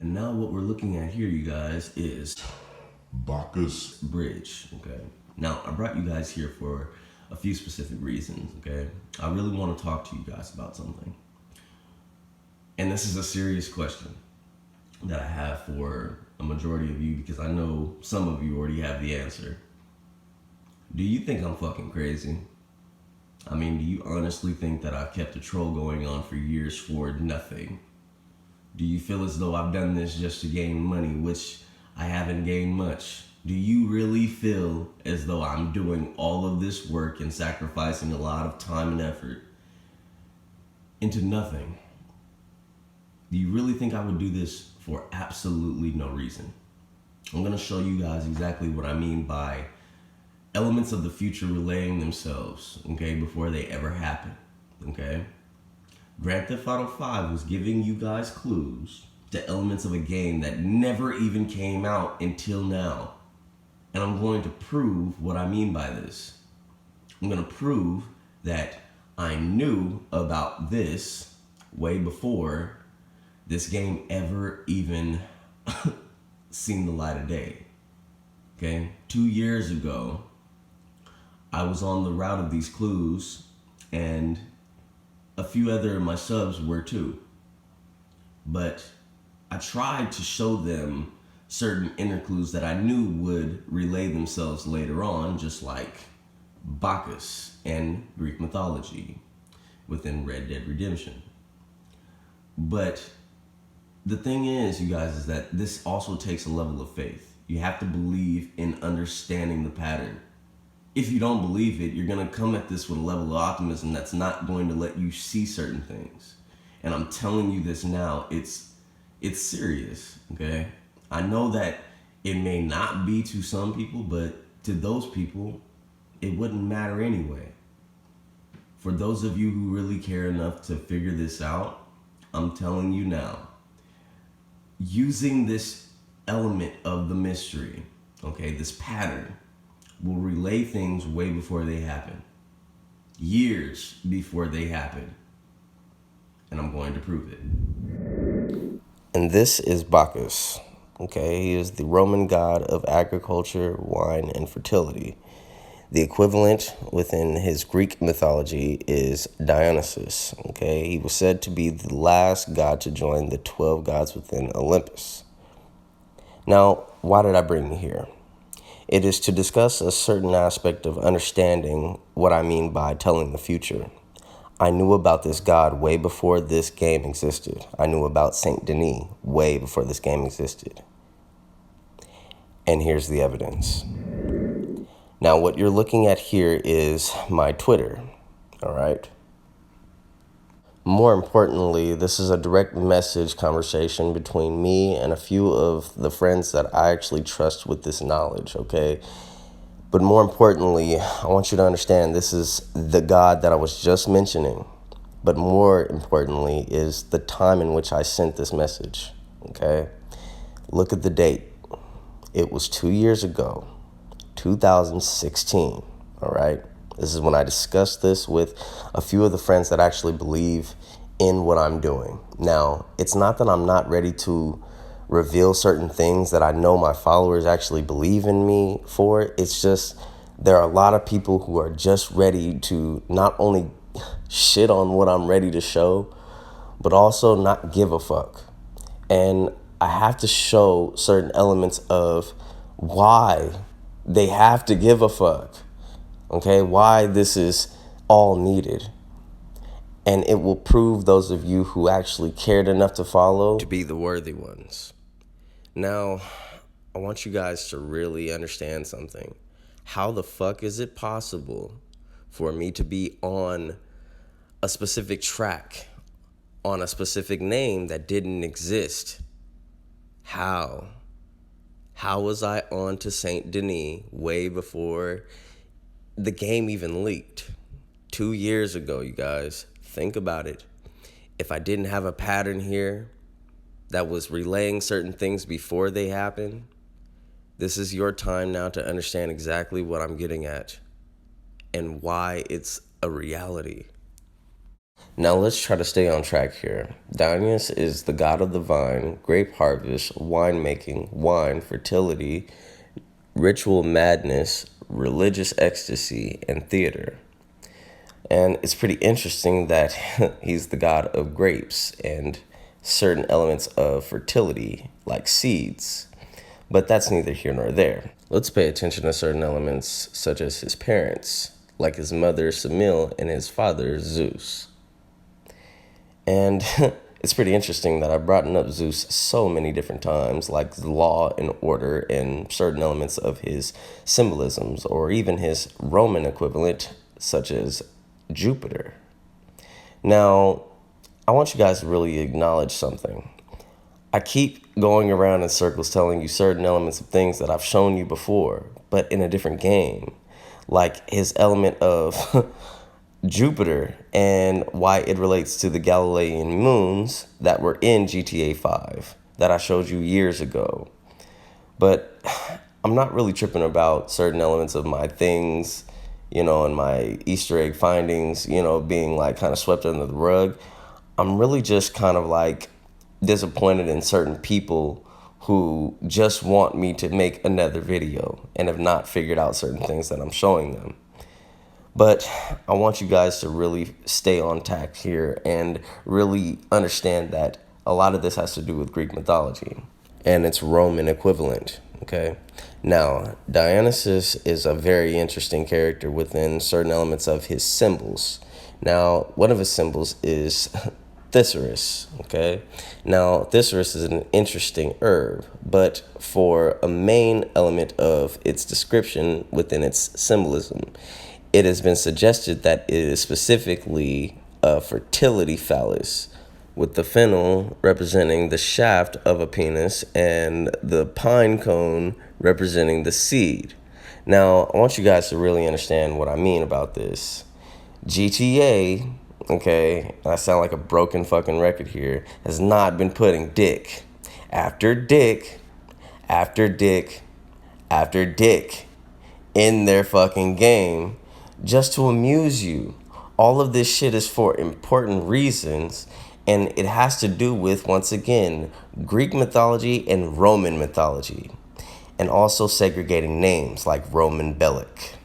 And now what we're looking at here, you guys, is Bacchus bridge, okay? Now, I brought you guys here for a few specific reasons, okay? I really want to talk to you guys about something. And this is a serious question that I have for a majority of you, because I know some of you already have the answer. Do you think I'm fucking crazy? I mean, do you honestly think that I've kept a troll going on for years for nothing? Do you feel as though I've done this just to gain money, which I haven't gained much? Do you really feel as though I'm doing all of this work and sacrificing a lot of time and effort into nothing? Do you really think I would do this for absolutely no reason? I'm going to show you guys exactly what I mean by elements of the future relaying themselves, okay, before they ever happen, okay? Grand Theft Auto 5 was giving you guys clues to elements of a game that never even came out until now. And I'm going to prove what I mean by this. I'm going to prove that I knew about this way before this game ever even seen the light of day. Okay? 2 years ago, I was on the route of these clues, and a few other of my subs were too. But I tried to show them certain inner clues that I knew would relay themselves later on, just like Bacchus and Greek mythology within Red Dead Redemption. But the thing is, you guys, is that this also takes a level of faith. You have to believe in understanding the pattern. If you don't believe it, you're going to come at this with a level of optimism that's not going to let you see certain things. And I'm telling you this now, it's serious, okay? I know that it may not be to some people, but to those people, it wouldn't matter anyway. For those of you who really care enough to figure this out, I'm telling you now, using this element of the mystery, okay, this pattern, will relay things way before they happen. Years before they happen. And I'm going to prove it. And this is Bacchus. Okay, he is the Roman god of agriculture, wine, and fertility. The equivalent within his Greek mythology is Dionysus. Okay, he was said to be the last god to join the 12 gods within Olympus. Now, why did I bring you here? It is to discuss a certain aspect of understanding what I mean by telling the future. I knew about this god way before this game existed. I knew about Saint Denis way before this game existed. And here's the evidence. Now, what you're looking at here is my Twitter, all right? More importantly, this is a direct message conversation between me and a few of the friends that I actually trust with this knowledge, okay? But more importantly, I want you to understand this is the God that I was just mentioning. But more importantly is the time in which I sent this message, okay? Look at the date. It was 2 years ago, 2016, all right? This is when I discussed this with a few of the friends that actually believe in what I'm doing. Now, it's not that I'm not ready to reveal certain things that I know my followers actually believe in me for. It's just there are a lot of people who are just ready to not only shit on what I'm ready to show, but also not give a fuck. And I have to show certain elements of why they have to give a fuck. Okay, why this is all needed. And it will prove those of you who actually cared enough to follow to be the worthy ones. Now, I want you guys to really understand something. How the fuck is it possible for me to be on a specific track, on a specific name that didn't exist? How? How was I on to Saint Denis way before the game even leaked? 2 years ago, you guys. Think about it. If I didn't have a pattern here that was relaying certain things before they happen, this is your time now to understand exactly what I'm getting at and why it's a reality. Now let's try to stay on track here. Dionysus is the god of the vine, grape harvest, winemaking, wine, fertility, ritual madness, religious ecstasy, and theater. And it's pretty interesting that he's the god of grapes and certain elements of fertility, like seeds. But that's neither here nor there. Let's pay attention to certain elements, such as his parents, like his mother Semele and his father Zeus. And it's pretty interesting that I've brought up Zeus so many different times, like law and order and certain elements of his symbolisms, or even his Roman equivalent, such as Jupiter. Now, I want you guys to really acknowledge something. I keep going around in circles telling you certain elements of things that I've shown you before, but in a different game. Like his element of Jupiter and why it relates to the Galilean moons that were in GTA 5 that I showed you years ago. But I'm not really tripping about certain elements of my things, and my Easter egg findings, being like kind of swept under the rug. I'm really just kind of like disappointed in certain people who just want me to make another video and have not figured out certain things that I'm showing them. But I want you guys to really stay on tact here and really understand that a lot of this has to do with Greek mythology and its Roman equivalent, okay? Now, Dionysus is a very interesting character within certain elements of his symbols. Now, one of his symbols is Thesaurus, okay? Now, Thesaurus is an interesting herb, but for a main element of its description within its symbolism, it has been suggested that it is specifically a fertility phallus, with the fennel representing the shaft of a penis and the pine cone representing the seed. Now, I want you guys to really understand what I mean about this. GTA, okay, I sound like a broken fucking record here, has not been putting dick after dick after dick after dick in their fucking game just to amuse you. All of this shit is for important reasons, and it has to do with, once again, Greek mythology and Roman mythology, and also segregating names like Roman Bellic.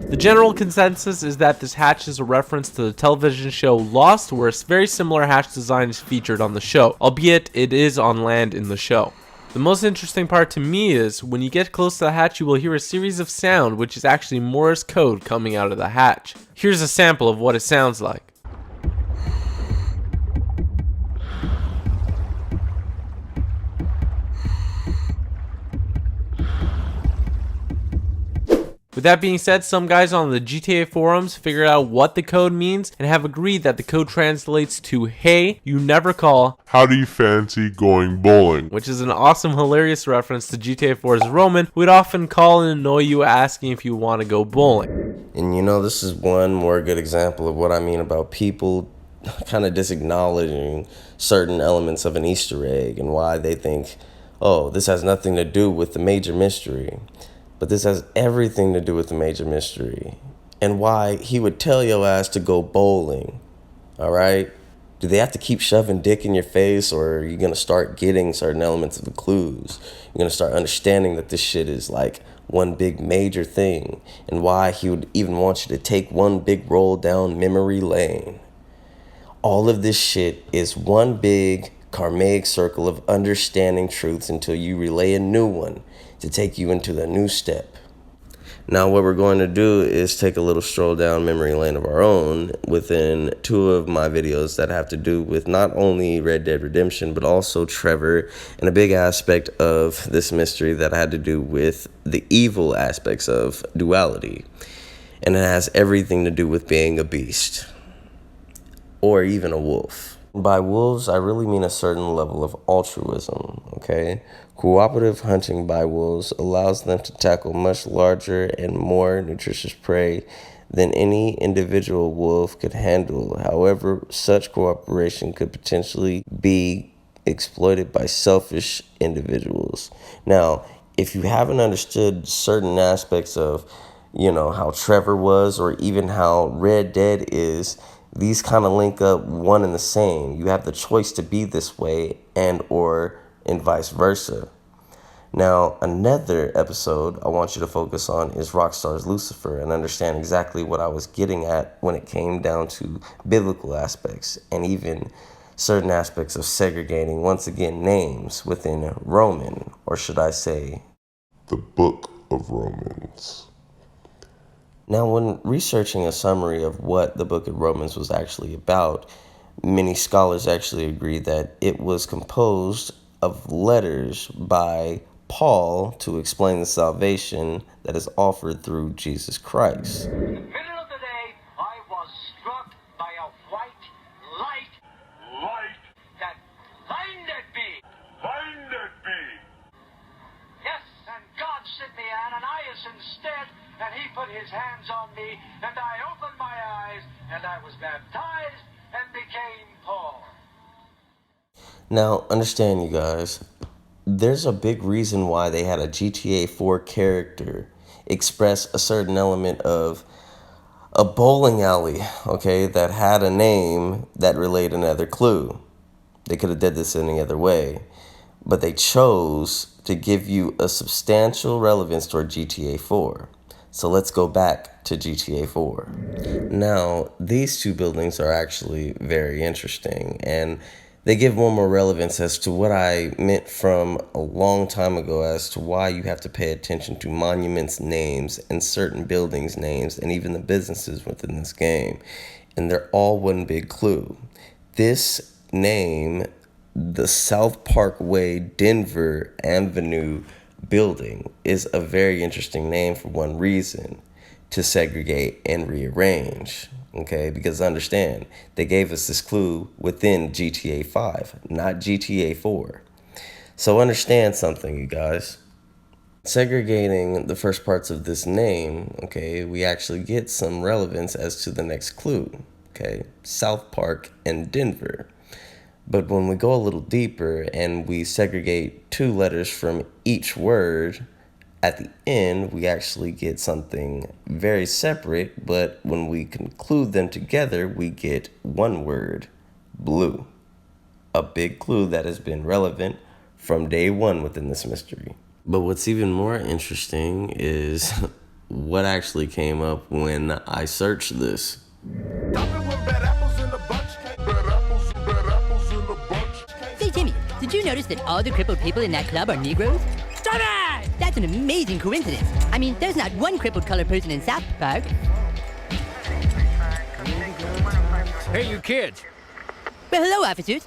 The general consensus is that this hatch is a reference to the television show Lost, where a very similar hatch design is featured on the show, albeit it is on land in the show. The most interesting part to me is, when you get close to the hatch, you will hear a series of sound, which is actually Morse code coming out of the hatch. Here's a sample of what it sounds like. With that being said, some guys on the GTA forums figured out what the code means and have agreed that the code translates to "Hey, you never call, How do you fancy going bowling? which is an awesome, hilarious reference to GTA 4's Roman, who would often call and annoy you asking if you want to go bowling. And this is one more good example of what I mean about people kind of disacknowledging certain elements of an Easter egg and why they think, oh, this has nothing to do with the major mystery. But this has everything to do with the major mystery. And why he would tell your ass to go bowling. All right? Do they have to keep shoving dick in your face, or are you going to start getting certain elements of the clues? You're going to start understanding that this shit is like one big major thing, and why he would even want you to take one big roll down memory lane. All of this shit is one big karmic circle of understanding truths until you relay a new one to take you into the new step. Now what we're going to do is take a little stroll down memory lane of our own within two of my videos that have to do with not only Red Dead Redemption, but also Trevor, and a big aspect of this mystery that had to do with the evil aspects of duality. And it has everything to do with being a beast, or even a wolf. By wolves, I really mean a certain level of altruism, okay? Cooperative hunting by wolves allows them to tackle much larger and more nutritious prey than any individual wolf could handle. However, such cooperation could potentially be exploited by selfish individuals. Now, if you haven't understood certain aspects of, how Trevor was, or even how Red Dead is, these kind of link up one and the same. You have the choice to be this way and vice versa. Now, another episode I want you to focus on is Rockstar's Lucifer and understand exactly what I was getting at when it came down to biblical aspects and even certain aspects of segregating, once again, names within Roman, or should I say, The Book of Romans. Now, when researching a summary of what the Book of Romans was actually about, many scholars actually agree that it was composed of letters by Paul to explain the salvation that is offered through Jesus Christ. In the middle of the day, I was struck by a white light that blinded me. Yes, and God sent me Ananias instead, and he put his hands on me, and I opened my eyes, and I was baptized and became Paul. Now, understand, you guys, there's a big reason why they had a GTA 4 character express a certain element of a bowling alley, okay, that had a name that relayed another clue. They could have did this any other way, but they chose to give you a substantial relevance toward GTA 4. So let's go back to GTA 4. Now, these two buildings are actually very interesting, and they give one more relevance as to what I meant from a long time ago as to why you have to pay attention to monuments' names and certain buildings' names and even the businesses within this game. And they're all one big clue. This name, the South Parkway Denver Avenue building, is a very interesting name for one reason: to segregate and rearrange. Okay, because understand, they gave us this clue within GTA 5, not GTA 4. So understand something, you guys. Segregating the first parts of this name, okay, we actually get some relevance as to the next clue, okay, South Park and Denver. But when we go a little deeper and we segregate two letters from each word, at the end, we actually get something very separate, but when we conclude them together, we get one word: blue. A big clue that has been relevant from day one within this mystery. But what's even more interesting is what actually came up when I searched this. Say, Jimmy, did you notice that all the crippled people in that club are Negroes? Stop it! That's an amazing coincidence. I mean, there's not one crippled colored person in South Park. Hey, you kids. Well, hello, officers.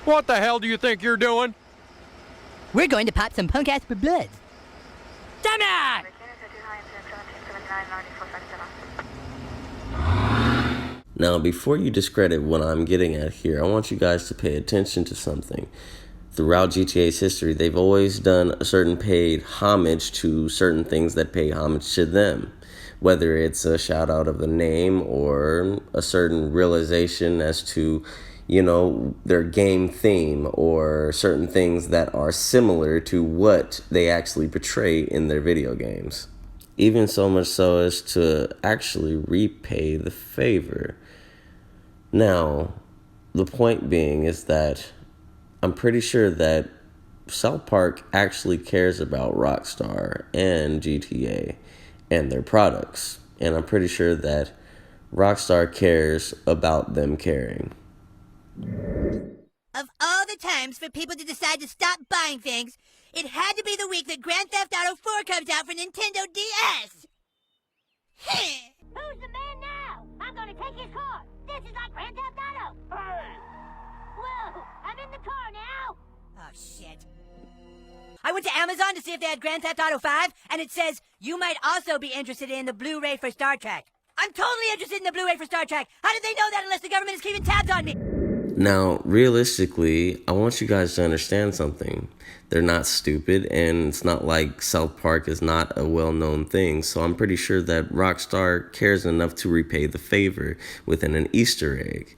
What the hell do you think you're doing? We're going to pop some punk-ass for bloods. Stop it! Now, before you discredit what I'm getting at here, I want you guys to pay attention to something. Throughout GTA's history, they've always done a certain paid homage to certain things that pay homage to them. Whether it's a shout out of the name or a certain realization as to, their game theme or certain things that are similar to what they actually portray in their video games. Even so much so as to actually repay the favor. Now, the point being is that I'm pretty sure that South Park actually cares about Rockstar and GTA and their products. And I'm pretty sure that Rockstar cares about them caring. Of all the times for people to decide to stop buying things, it had to be the week that Grand Theft Auto 4 comes out for Nintendo DS. Who's the man now? I'm gonna take his car. This is like Grand Theft Auto. Hey! Whoa, I'm in the car now. Oh, shit. I went to Amazon to see if they had Grand Theft Auto 5, and it says, you might also be interested in the Blu-ray for Star Trek. I'm totally interested in the Blu-ray for Star Trek. How did they know that unless the government is keeping tabs on me? Now, realistically, I want you guys to understand something. They're not stupid, and it's not like South Park is not a well-known thing, so I'm pretty sure that Rockstar cares enough to repay the favor within an Easter egg.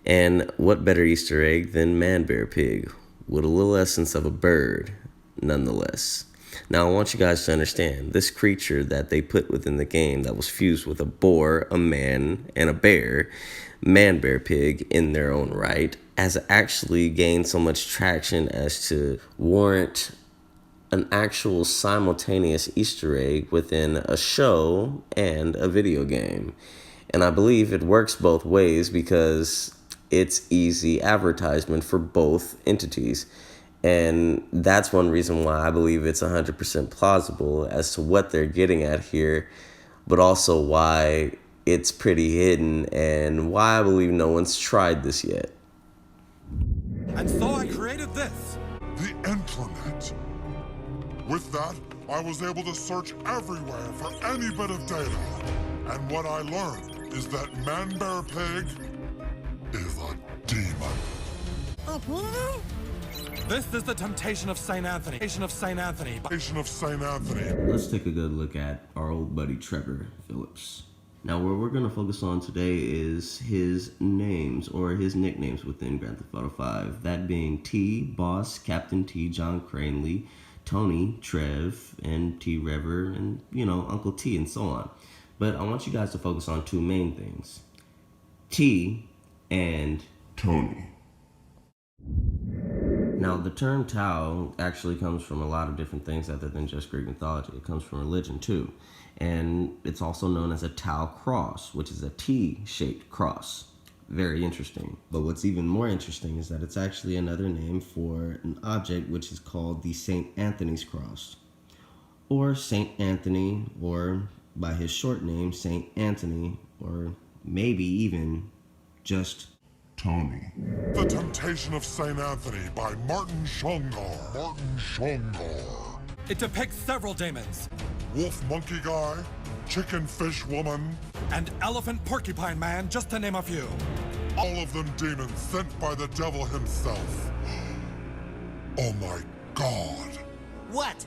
And what better Easter egg than ManBearPig, with a little essence of a bird, nonetheless. Now, I want you guys to understand, this creature that they put within the game that was fused with a boar, a man, and a bear, ManBearPig in their own right, has actually gained so much traction as to warrant an actual simultaneous Easter egg within a show and a video game. And I believe it works both ways because it's easy advertisement for both entities. And that's one reason why I believe it's 100% plausible as to what they're getting at here, but also why it's pretty hidden and why I believe no one's tried this yet. And so I created this. The intranet. With that, I was able to search everywhere for any bit of data. And what I learned is that ManBearPig is a demon. This is the temptation of St. Anthony. Temptation of St. Anthony. Temptation of St. Anthony. Let's take a good look at our old buddy Trevor Phillips. Now, what we're going to focus on today is his names or his nicknames within Grand Theft Auto 5. That being T, Boss, Captain T, John Cranley, Tony, Trev, and T Rever, and, Uncle T, and so on. But I want you guys to focus on two main things. T and Tony. Now, the term Tao actually comes from a lot of different things other than just Greek mythology. It comes from religion, too. And it's also known as a Tau cross, which is a T-shaped cross. Very interesting. But what's even more interesting is that it's actually another name for an object which is called the St. Anthony's cross, or St. Anthony, or by his short name, St. Anthony, or maybe even just Tony. The Temptation of St. Anthony by Martin Shongar. It depicts several demons. Wolf Monkey Guy, Chicken Fish Woman, and Elephant Porcupine Man, just to name a few. all of them demons sent by the devil himself. Oh my God. What?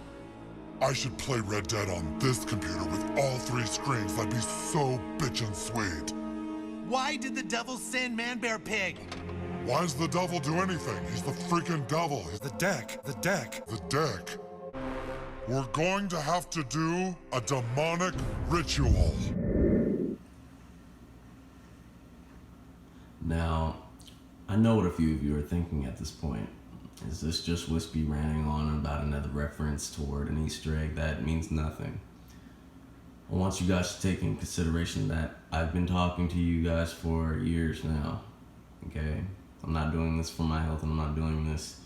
I should play Red Dead on this computer with all 3 screens. That'd be so bitchin' sweet. Why did the devil send ManBearPig? Why does the devil do anything? He's the freaking devil. The deck. The deck. We're going to have to do a demonic ritual. Now, I know what a few of you are thinking at this point. Is this just Whispy ranting on about another reference toward an Easter egg that means nothing? I want you guys to take in consideration that I've been talking to you guys for years now, okay? I'm not doing this for my health, and I'm not doing this,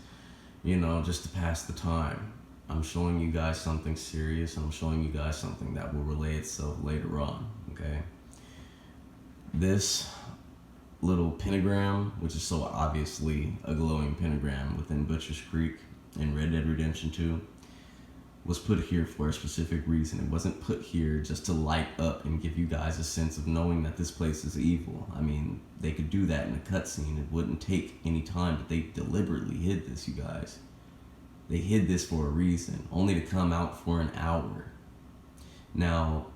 just to pass the time. I'm showing you guys something serious, and I'm showing you guys something that will relay itself later on, okay? This little pentagram, which is so obviously a glowing pentagram within Butcher's Creek in Red Dead Redemption 2, was put here for a specific reason. It wasn't put here just to light up and give you guys a sense of knowing that this place is evil. I mean, they could do that in a cutscene. It wouldn't take any time, but they deliberately hid this, you guys. They hid this for a reason, only to come out for an hour. Now,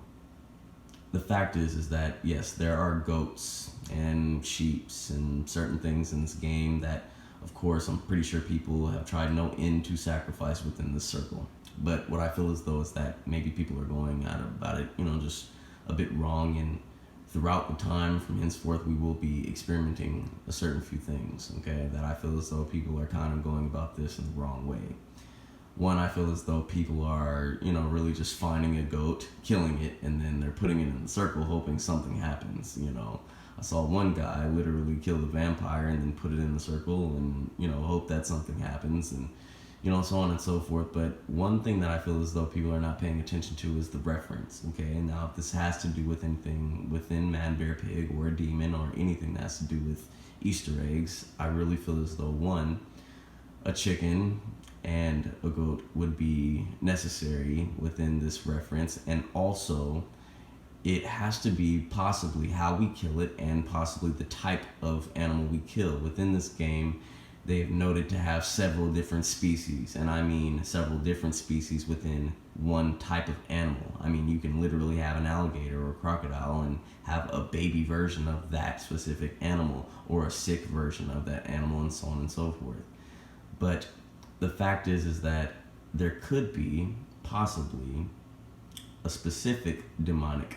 the fact is that, yes, there are goats and sheeps and certain things in this game that, of course, I'm pretty sure people have tried no end to sacrifice within this circle. But what I feel as though is that maybe people are going about it, just a bit wrong, and throughout the time from henceforth we will be experimenting a certain few things, okay, that I feel as though people are kind of going about this in the wrong way. One, I feel as though people are, really just finding a goat, killing it, and then they're putting it in the circle hoping something happens, I saw one guy literally kill the vampire and then put it in the circle and, hope that something happens, and, so on and so forth. But one thing that I feel as though people are not paying attention to is the reference, okay? Now, if this has to do with anything within ManBearPig or a demon or anything that has to do with Easter eggs, I really feel as though, one, a chicken and a goat would be necessary within this reference, and also it has to be possibly how we kill it and possibly the type of animal we kill. Within this game, they have noted to have several different species, and I mean several different species within one type of animal. I mean, you can literally have an alligator or a crocodile and have a baby version of that specific animal, or a sick version of that animal, and so on and so forth. But the fact is that there could be possibly a specific demonic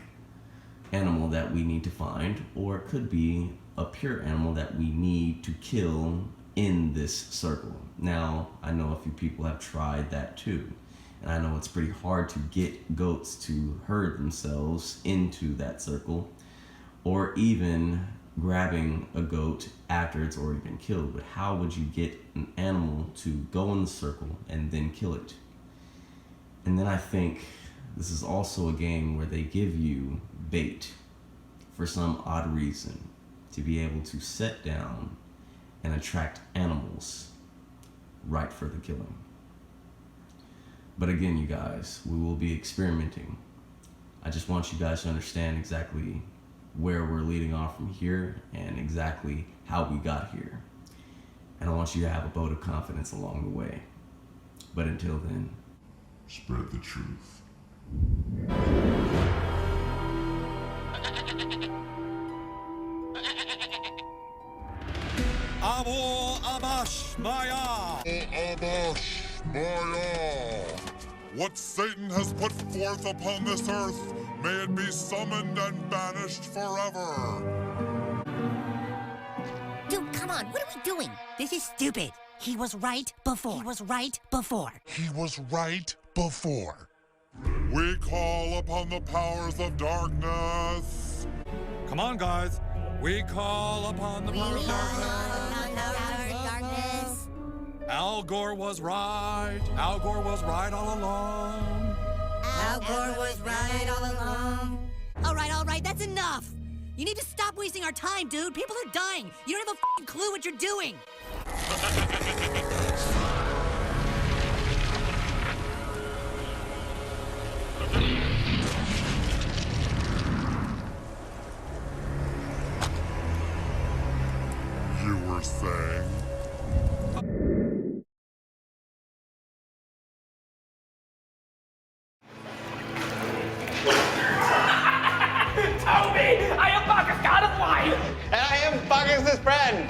animal that we need to find, or it could be a pure animal that we need to kill in this circle. Now, I know a few people have tried that too, and I know it's pretty hard to get goats to herd themselves into that circle, or even grabbing a goat after it's already been killed. But how would you get an animal to go in the circle and then kill it? And then I think this is also a game where they give you bait for some odd reason to be able to set down and attract animals right for the killing. But again, you guys, we will be experimenting. I just want you guys to understand exactly where we're leading off from here and exactly how we got here. And I want you to have a vote of confidence along the way. But until then, Spread the truth. Abu Abash Maya! Abash Maya! What Satan has put forth upon this earth, may it be summoned and banished forever. Dude, come on, what are we doing? This is stupid. He was right before. He was right before. He was right before. We call upon the powers of darkness. Come on, guys. We call upon the power of darkness. Al Gore was right. Al Gore was right all along. Al Gore was right all along. All right, that's enough. You need to stop wasting our time, dude. People are dying. You don't have a f***ing clue what you're doing. You were saying? Toby! I am Buckus, god of light! And I am Buckus' friend!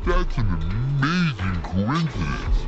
That's an amazing coincidence.